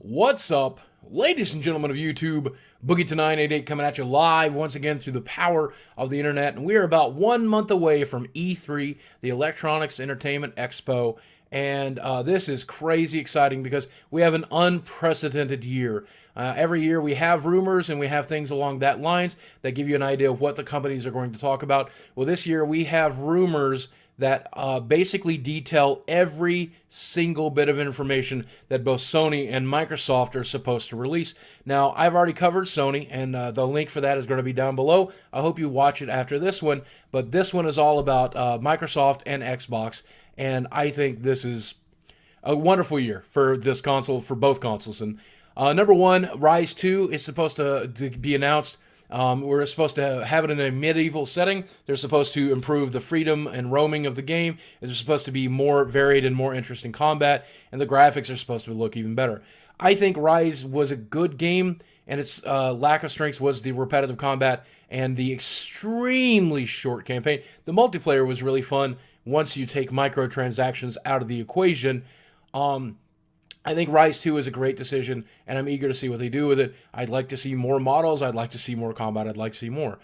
What's up, ladies and gentlemen of YouTube? Boogie988 coming at you live once again through the power of the internet, and we are about 1 month away from E3, the Electronics Entertainment Expo, and this is crazy exciting because we have an unprecedented year. Every year we have rumors and we have things along that lines that give you an idea of what the companies are going to talk about. Well, this year we have rumors that basically detail every single bit of information that both Sony and Microsoft are supposed to release. Now, I've already covered Sony, and the link for that is going to be down below. I hope you watch it after this one, but this one is all about Microsoft and Xbox, and I think this is a wonderful year for this console, for both consoles. And number one, Rise 2 is supposed to be announced. We're supposed to have it in a medieval setting. They're supposed to improve the freedom and roaming of the game. There's supposed to be more varied and more interesting combat, and the graphics are supposed to look even better. I think Rise was a good game, and its lack of strengths was the repetitive combat and the extremely short campaign. The multiplayer was really fun once you take microtransactions out of the equation. I think Rise 2 is a great decision, and I'm eager to see what they do with it. I'd like to see more models. I'd like to see more combat. I'd like to see more.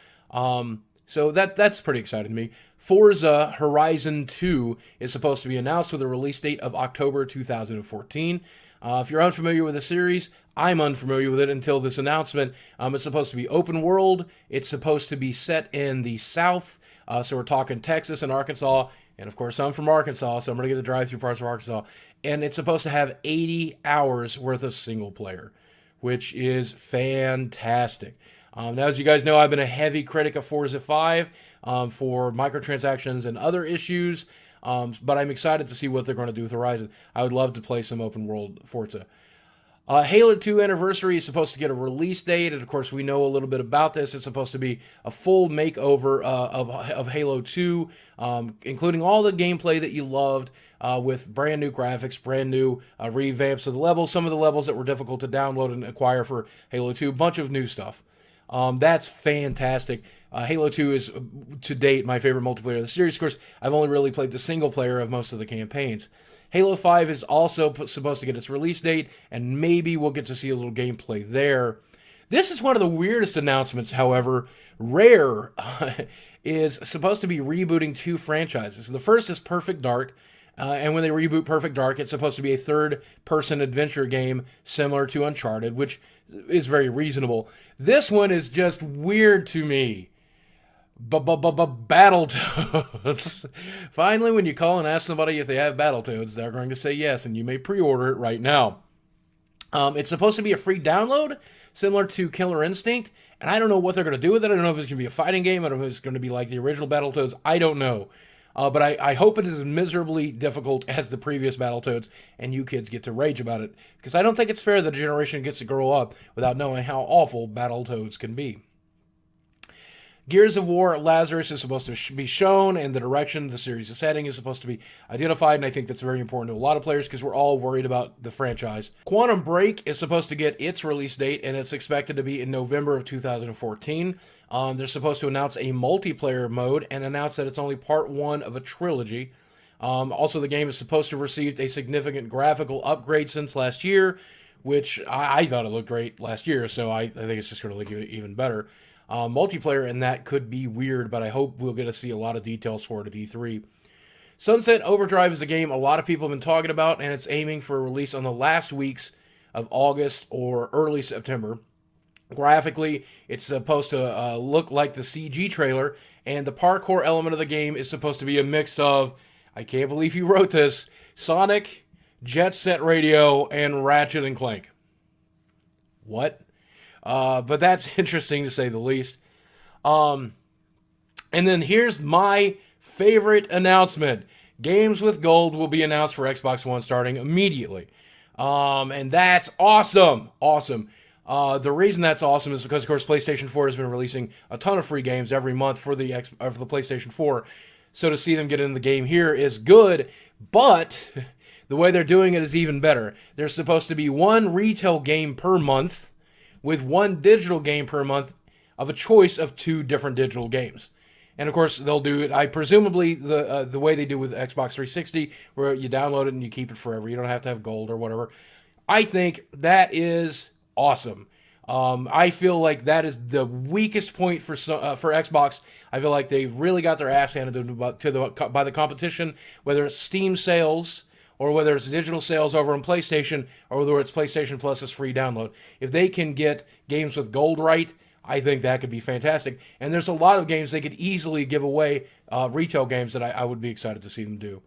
So that's pretty exciting to me. Forza Horizon 2 is supposed to be announced with a release date of October 2014. If you're unfamiliar with the series, I'm unfamiliar with it until this announcement. It's supposed to be open world. It's supposed to be set in the South. So we're talking Texas and Arkansas. And of course, I'm from Arkansas, so I'm going to get to drive through parts of Arkansas. And it's supposed to have 80 hours worth of single player, which is fantastic. Now, as you guys know, I've been a heavy critic of Forza 5 for microtransactions and other issues, but I'm excited to see what they're going to do with Horizon. I would love to play some open world Forza. Halo 2 Anniversary is supposed to get a release date, and of course we know a little bit about this. It's supposed to be a full makeover of Halo 2, including all the gameplay that you loved, with brand new graphics, brand new revamps of the levels, some of the levels that were difficult to download and acquire for Halo 2, bunch of new stuff. That's fantastic. Halo 2 is, to date, my favorite multiplayer of the series. Of course, I've only really played the single player of most of the campaigns. Halo 5 is also supposed to get its release date, and maybe we'll get to see a little gameplay there. This is one of the weirdest announcements, however. Rare is supposed to be rebooting two franchises. The first is Perfect Dark, and when they reboot Perfect Dark, it's supposed to be a third-person adventure game similar to Uncharted, which is very reasonable. This one is just weird to me. Battletoads. Finally, when you call and ask somebody if they have Battletoads, they're going to say yes, and you may pre-order it right now. It's supposed to be a free download, similar to Killer Instinct, and I don't know what they're going to do with it. I don't know if it's going to be a fighting game. I don't know if it's going to be like the original Battletoads. I don't know. But I hope it is as miserably difficult as the previous Battletoads, and you kids get to rage about it, because I don't think it's fair that a generation gets to grow up without knowing how awful Battletoads can be. Gears of War Lazarus is supposed to be shown, and the direction the series is heading is supposed to be identified, and I think that's very important to a lot of players because we're all worried about the franchise. Quantum Break is supposed to get its release date, and it's expected to be in November of 2014. They're supposed to announce a multiplayer mode and announce that it's only part one of a trilogy. Also, the game is supposed to have received a significant graphical upgrade since last year, which I thought it looked great last year, so I think it's just going to look even better. Multiplayer in that could be weird, but I hope we'll get to see a lot of details for it at E3. Sunset Overdrive is a game a lot of people have been talking about, and it's aiming for a release on the last weeks of August or early September. Graphically, it's supposed to look like the CG trailer, and the parkour element of the game is supposed to be a mix of, I can't believe you wrote this, Sonic, Jet Set Radio, and Ratchet and Clank. What? But that's interesting to say the least. And then here's my favorite announcement. Games with Gold will be announced for Xbox One starting immediately. And that's awesome. Awesome. The reason that's awesome is because, of course, PlayStation 4 has been releasing a ton of free games every month for the PlayStation 4. So to see them get into the game here is good, but the way they're doing it is even better. There's supposed to be one retail game per month, with one digital game per month of a choice of two different digital games. And of course, they'll do it, presumably the way they do with Xbox 360, where you download it and you keep it forever. You don't have to have gold or whatever. I think that is awesome. I feel like that is the weakest point for Xbox. I feel like they've really got their ass handed to them by the competition, whether it's Steam sales or whether it's digital sales over on PlayStation or whether it's PlayStation Plus's free download. If they can get games with gold right, I think that could be fantastic. And there's a lot of games they could easily give away, retail games that I would be excited to see them do.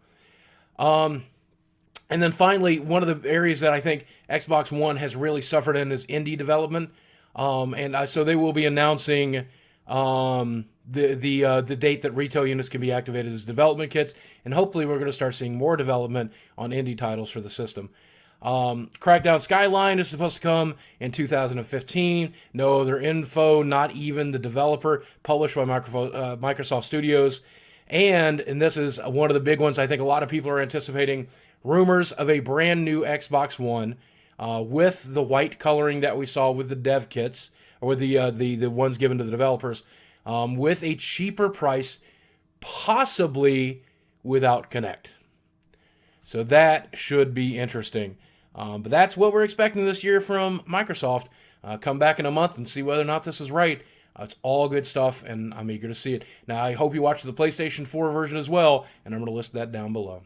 And then finally, one of the areas that I think Xbox One has really suffered in is indie development. So they will be announcing the date that retail units can be activated as development kits, and hopefully we're going to start seeing more development on indie titles for the system. Crackdown Skyline is supposed to come in 2015. No other info, not even the developer, published by Microsoft Studios. And this is one of the big ones I think a lot of people are anticipating, rumors of a brand new Xbox One with the white coloring that we saw with the dev kits, or with the ones given to the developers, with a cheaper price, possibly without Kinect. So that should be interesting. But that's what we're expecting this year from Microsoft. Come back in a month and see whether or not this is right. It's all good stuff, and I'm eager to see it. Now, I hope you watch the PlayStation 4 version as well, and I'm going to list that down below.